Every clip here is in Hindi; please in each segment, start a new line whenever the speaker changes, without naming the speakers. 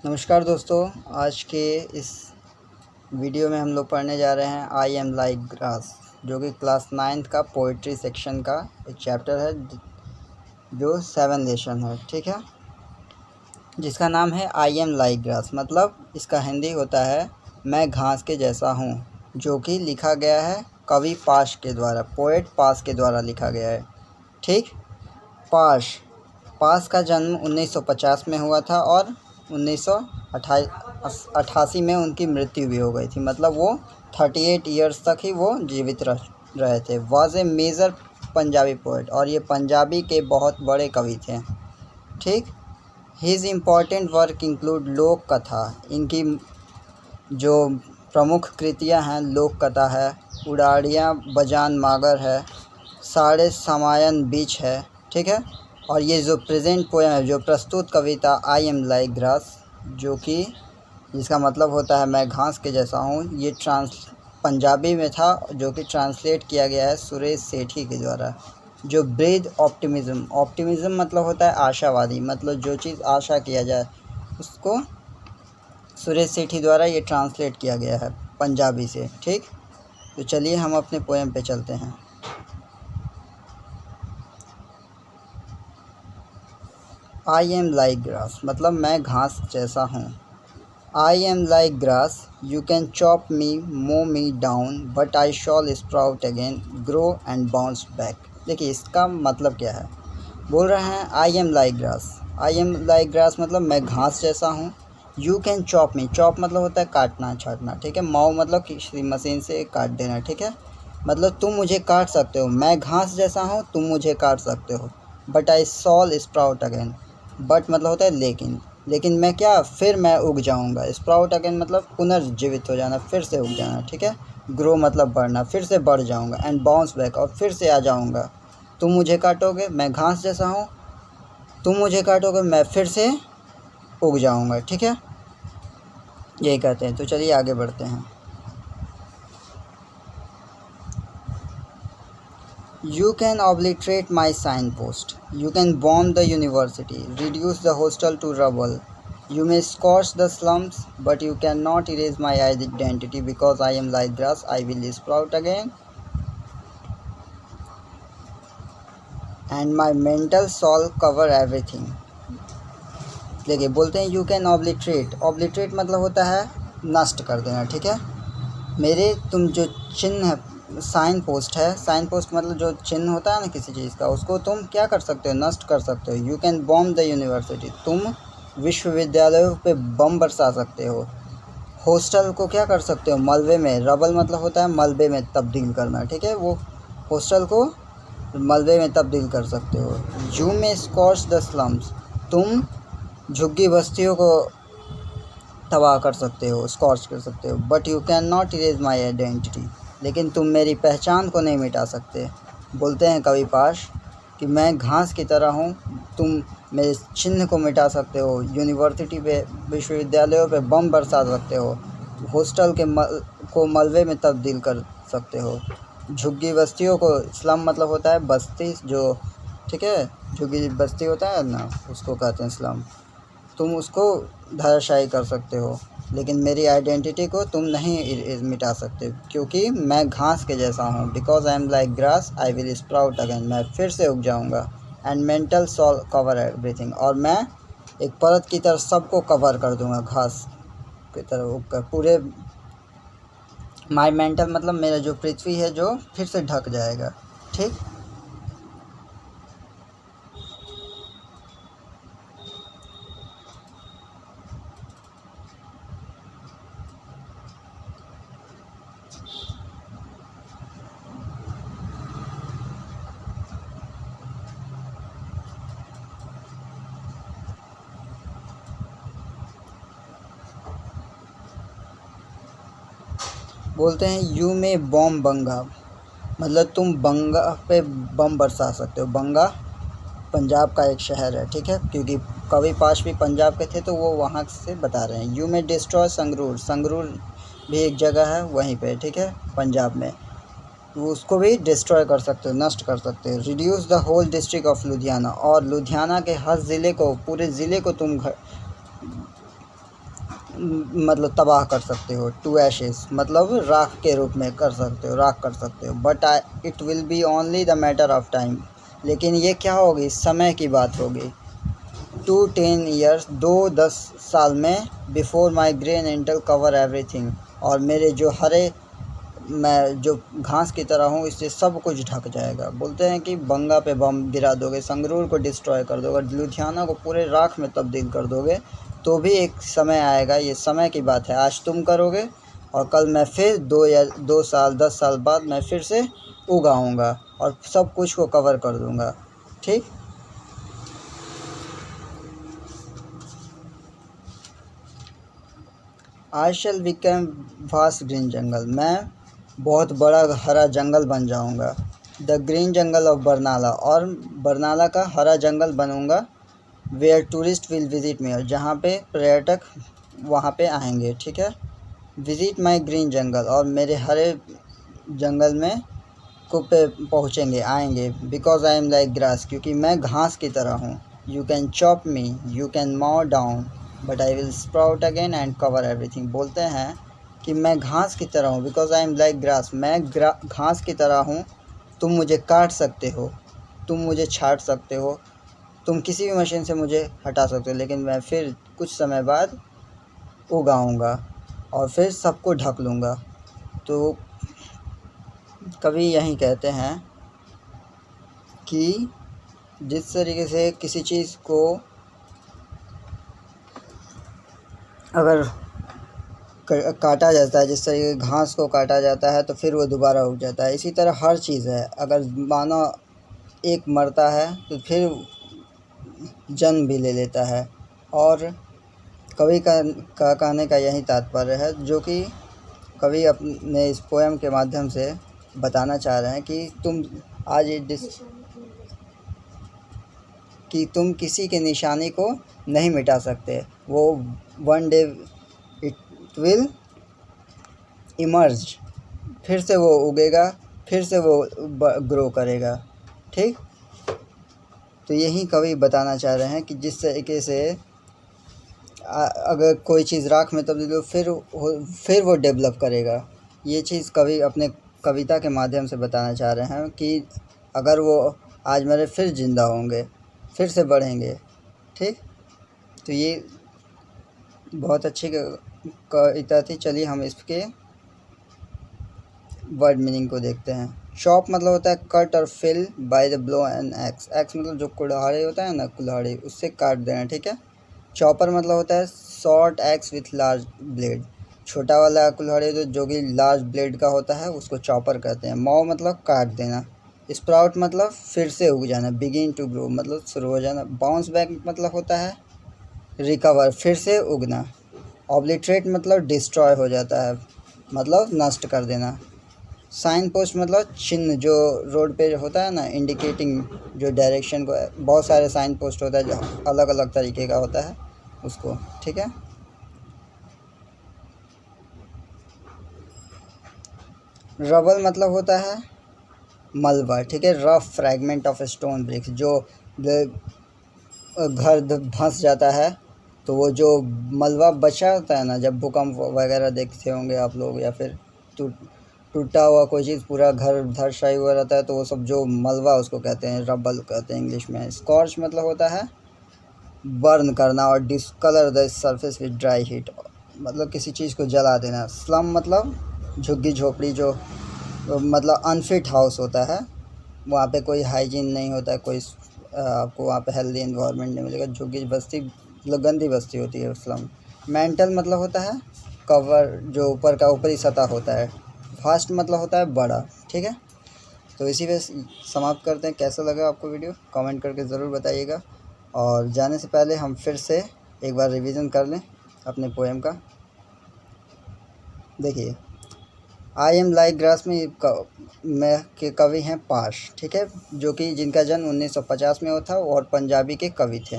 नमस्कार दोस्तों, आज के इस वीडियो में हम लोग पढ़ने जा रहे हैं आई एम लाइक ग्रास, जो कि क्लास 9th का पोइट्री सेक्शन का एक चैप्टर है जो 7 लेसन है। ठीक है, जिसका नाम है आई एम लाइक ग्रास। मतलब इसका हिंदी होता है मैं घास के जैसा हूँ, जो कि लिखा गया है कवि पाश के द्वारा, पोएट पाश के द्वारा लिखा गया है। ठीक, पाश का जन्म 1950 में हुआ था और 1988 में उनकी मृत्यु भी हो गई थी। मतलब वो 38 ईयर्स तक ही वो जीवित रहे थे। Was a major Punjabi poet, और ये पंजाबी के बहुत बड़े कवि थे। ठीक, हिज इम्पॉर्टेंट वर्क इंक्लूड लोक कथा। इनकी जो प्रमुख कृतियां हैं, लोक कथा है, उड़ाड़ियाँ बजान मागर है, साड़े समायन बीच है। ठीक है, और ये जो प्रेजेंट पोएम है, जो प्रस्तुत कविता आई एम लाइक ग्रास, जो कि जिसका मतलब होता है मैं घास के जैसा हूँ, ये पंजाबी में था, जो कि ट्रांसलेट किया गया है सुरेश सेठी के द्वारा। जो ब्रीद ऑप्टिमिज्म मतलब होता है आशावादी, मतलब जो चीज़ आशा किया जाए उसको सुरेश सेठी द्वारा ये ट्रांसलेट किया गया है पंजाबी से। ठीक, तो चलिए हम अपने पोएम पे चलते हैं। आई एम लाइक ग्रास मतलब मैं घास जैसा हूँ। I am like grass, you can chop me, mow me down, but I shall sprout again, grow and bounce back. देखिए इसका मतलब क्या है। बोल रहे हैं I am like grass. I am like grass मतलब मैं घास जैसा हूँ। You can chop me, chop मतलब होता है काटना छाटना। ठीक है, माओ मतलब किसी मशीन से काट देना। ठीक है, मतलब तुम मुझे काट सकते हो, मैं घास जैसा हूँ, तुम मुझे काट सकते हो। But I shall sprout again, but मतलब होता है लेकिन मैं क्या, फिर मैं उग जाऊंगा। स्प्राउट अगेन मतलब पुनर्जीवित हो जाना, फिर से उग जाना। ठीक है, ग्रो मतलब बढ़ना, फिर से बढ़ जाऊंगा। एंड बाउंस बैक, और फिर से आ जाऊंगा। तुम मुझे काटोगे, मैं घास जैसा हूँ, तुम मुझे काटोगे, मैं फिर से उग जाऊंगा। ठीक है, यही कहते हैं। तो चलिए आगे बढ़ते हैं। You can obliterate my signpost. You can bomb the university, reduce the hostel to rubble. You may scorch the slums, but you cannot erase my identity, because I am like grass, I will sprout again. And my mental soul cover everything. देखिए बोलते हैं यू कैन ऑब्लिटरेट मतलब होता है नष्ट कर देना। ठीक है, मेरे तुम जो चिन्ह साइन पोस्ट है, साइन पोस्ट मतलब जो चिन्ह होता है ना किसी चीज़ का, उसको तुम क्या कर सकते हो, नष्ट कर सकते हो। You can bomb the university, तुम विश्वविद्यालयों पे बम बरसा सकते हो। हॉस्टल को क्या कर सकते हो, मलबे में, रबल मतलब होता है मलबे में तब्दील करना। ठीक है, वो हॉस्टल को मलबे में तब्दील कर सकते हो। यू में स्कॉच द स्लम्स, तुम झुग्गी बस्तियों को तबाह कर सकते हो, स्कॉच कर सकते हो। But you can not erase my identity, लेकिन तुम मेरी पहचान को नहीं मिटा सकते। बोलते हैं कवि पाश कि मैं घास की तरह हूँ, तुम मेरे चिन्ह को मिटा सकते हो, यूनिवर्सिटी पे, विश्वविद्यालयों पे बम बरसा सकते हो, हॉस्टल के को मलबे में तब्दील कर सकते हो, झुग्गी बस्तियों को, स्लम मतलब होता है बस्ती जो, ठीक है, झुग्गी बस्ती होता है ना, उसको कहते हैं स्लम, तुम उसको धराशायी कर सकते हो, लेकिन मेरी आइडेंटिटी को तुम नहीं मिटा सकते, क्योंकि मैं घास के जैसा हूँ। Because I am like grass, I will sprout again, मैं फिर से उग जाऊँगा। And mental shall cover everything, और मैं एक परत की तरह सबको कवर कर दूँगा, घास की तरह उग कर पूरे। माई मेंटल मतलब मेरा जो पृथ्वी है जो फिर से ढक जाएगा। ठीक, बोलते हैं यू में बॉम्ब बंगा, मतलब तुम बंगा पे बम बरसा सकते हो। बंगा पंजाब का एक शहर है। ठीक है, क्योंकि कवि पाश भी पंजाब के थे तो वो वहाँ से बता रहे हैं। यू में डिस्ट्रॉय संगरूर भी एक जगह है वहीं पे। ठीक है, पंजाब में, तो उसको भी डिस्ट्रॉय कर सकते हो, नष्ट कर सकते हो। Reduce the whole district of Ludhiana, और लुधियाना के हर ज़िले को, पूरे ज़िले को तुम मतलब तबाह कर सकते हो, टू एशेस मतलब राख के रूप में कर सकते हो, राख कर सकते हो। But it will be only the matter of time, लेकिन ये क्या होगी, समय की बात होगी। 2 10 years, 10 साल में, before my grain इंटल cover everything, और मेरे जो हरे, मैं जो घास की तरह हूँ, इससे सब कुछ ढक जाएगा। बोलते हैं कि बंगा पे बम गिरा दोगे, संगरूर को डिस्ट्रॉय कर दोगे, लुधियाना को पूरे राख में तब्दील कर दोगे, तो भी एक समय आएगा, ये समय की बात है। आज तुम करोगे और कल मैं फिर 2 साल 10 साल बाद मैं फिर से उगाऊँगा और सब कुछ को कवर कर दूँगा। ठीक। I shall become vast green jungle, मैं बहुत बड़ा हरा जंगल बन जाऊंगा। The green jungle of Barnala, और बरनाला का हरा जंगल बनूंगा। Where tourist will visit me, जहाँ पे पर्यटक वहाँ पे आएंगे। ठीक है। विजिट माई ग्रीन जंगल, और मेरे हरे जंगल में को पे पहुँचेंगे, आएंगे। Because I am like grass, क्योंकि मैं घास की तरह हूँ। You can chop me, you can mow down, but I will sprout again and cover everything. बोलते हैं कि मैं घास की तरह हूँ, because I am like grass, मैं घास की तरह हूँ। तुम मुझे काट सकते हो, तुम मुझे छाट सकते हो, तुम किसी भी मशीन से मुझे हटा सकते हो, लेकिन मैं फिर कुछ समय बाद उगाऊँगा और फिर सबको ढक लूँगा। तो कवि यही कहते हैं कि जिस तरीके से किसी चीज़ को अगर काटा जाता है, जिस तरीके घास को काटा जाता है तो फिर वो दोबारा उग जाता है, इसी तरह हर चीज़ है। अगर मानो एक मरता है तो फिर जन्म भी ले लेता है। और कवि का कहने का यही तात्पर्य है, जो कि कवि अपने इस पोएम के माध्यम से बताना चाह रहे हैं कि तुम किसी के निशानी को नहीं मिटा सकते। वो one day it will emerge, फिर से वो उगेगा, फिर से वो ग्रो करेगा। ठीक। तो यही कवि बताना चाह रहे हैं कि जिस तरीके से अगर कोई चीज़ राख में तब्दील हो, फिर वो डेवलप करेगा। ये चीज़ कवि अपने कविता के माध्यम से बताना चाह रहे हैं कि अगर वो आज मरे फिर ज़िंदा होंगे, फिर से बढ़ेंगे। ठीक। तो ये बहुत अच्छी कविता थी। चलिए हम इसके वर्ड मीनिंग को देखते हैं। चॉप मतलब होता है कट और fill by the blow and axe. Axe मतलब जो कुल्हाड़ी होता है ना, कुल्हाड़ी, उससे काट देना। ठीक है। चॉपर मतलब होता है short x with large blade. छोटा वाला कुल्हाड़ी जो कि लार्ज ब्लेड का होता है, उसको चॉपर कहते हैं। मॉ मतलब काट देना। स्प्राउट मतलब फिर से उग जाना। बिगिन टू ग्रो मतलब शुरू हो जाना। बाउंस बैक मतलब होता है रिकवर, फिर से उगना। ऑब्लिटरेट मतलब डिस्ट्रॉय हो जाता है, मतलब नष्ट कर देना। साइन पोस्ट मतलब चिन्ह, जो रोड पे होता है ना, इंडिकेटिंग जो डायरेक्शन को। बहुत सारे साइन पोस्ट होता है जो अलग अलग तरीके का होता है, उसको। ठीक है। रबल मतलब होता है मलबा। ठीक है। Rough fragment of stone BRICS, जो घर धंस जाता है तो वो जो मलबा बचा होता है ना, जब भूकंप वगैरह देखते होंगे आप लोग, या फिर टूटा हुआ कोई चीज़, पूरा घर धराशायी हुआ रहता है, तो वो सब जो मलबा, उसको कहते हैं रबल कहते हैं इंग्लिश में। स्कॉर्च मतलब होता है बर्न करना और discolour the surface with dry heat, मतलब किसी चीज़ को जला देना। स्लम मतलब झुग्गी झोपड़ी, जो मतलब अनफिट हाउस होता है, वहाँ पे कोई हाइजीन नहीं होता है, कोई आपको वहाँ पे हेल्दी इन्वायरमेंट नहीं मिलेगा। झुग्गी बस्ती मतलब गंदी बस्ती होती है स्लम। मेंटल मतलब होता है कवर, जो ऊपर का ऊपरी सतह होता है। फास्ट मतलब होता है बड़ा। ठीक है। तो इसी पे समाप्त करते हैं। कैसा लगा आपको वीडियो, कमेंट करके ज़रूर बताइएगा। और जाने से पहले हम फिर से एक बार रिवीजन कर लें अपने पोएम का। देखिए, आई एम लाइक ग्रास में के कवि हैं पाश। ठीक है। जो कि जिनका जन्म 1950 में हुआ था और पंजाबी के कवि थे।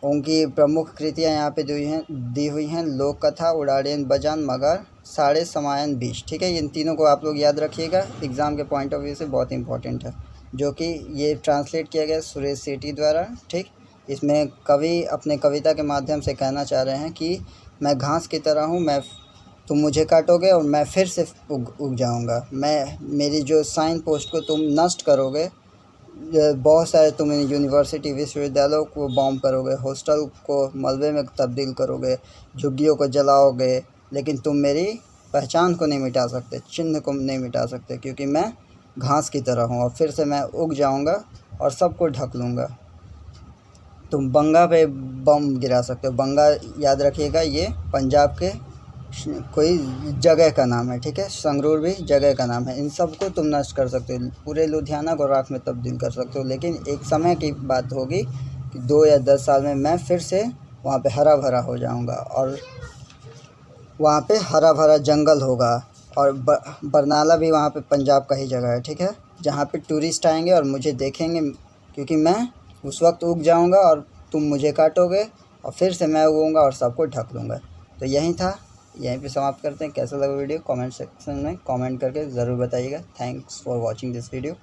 उनकी प्रमुख कृतियाँ यहाँ पे दी हुई हैं। लोक कथा, उड़ाड़ेन बजान, मगर, साड़े समायन बीच। ठीक है। इन तीनों को आप लोग याद रखिएगा, एग्ज़ाम के पॉइंट ऑफ व्यू से बहुत इंपॉर्टेंट है। जो कि ये ट्रांसलेट किया गया सुरेश सेठी द्वारा। ठीक। इसमें कवि अपने कविता के माध्यम से कहना चाह रहे हैं कि मैं घास की तरह हूँ, मैं तुम मुझे काटोगे और मैं फिर से उग जाऊँगा। मेरी जो साइन पोस्ट को तुम नष्ट करोगे, बहुत सारे तुम यूनिवर्सिटी विश्वविद्यालयों को बॉम्ब करोगे, हॉस्टल को मलबे में तब्दील करोगे, झुग्गियों को जलाओगे, लेकिन तुम मेरी पहचान को नहीं मिटा सकते, चिन्ह को नहीं मिटा सकते, क्योंकि मैं घास की तरह हूँ और फिर से मैं उग जाऊँगा और सबको ढक लूँगा। तुम बंगा पे बम गिरा सकते हो। बंगा याद रखिएगा, ये पंजाब के कोई जगह का नाम है, ठीक है। संगरूर भी जगह का नाम है। इन सब को तुम नष्ट कर सकते हो, पूरे लुधियाना को राख में तब्दील कर सकते हो, लेकिन एक समय की बात होगी कि 2 या 10 साल में मैं फिर से वहाँ पे हरा भरा हो जाऊँगा और वहाँ पे हरा भरा जंगल होगा। और बरनाला भी वहाँ पे पंजाब का ही जगह है, ठीक है, जहाँ पे टूरिस्ट आएंगे और मुझे देखेंगे, क्योंकि मैं उस वक्त उग जाऊँगा और तुम मुझे काटोगे और फिर से मैं उगूँगा और सबको ढक लूँगा। तो यही था, यहीं पे समाप्त करते हैं। कैसा लगा वीडियो कमेंट सेक्शन में कमेंट करके ज़रूर बताइएगा। Thanks for watching this video.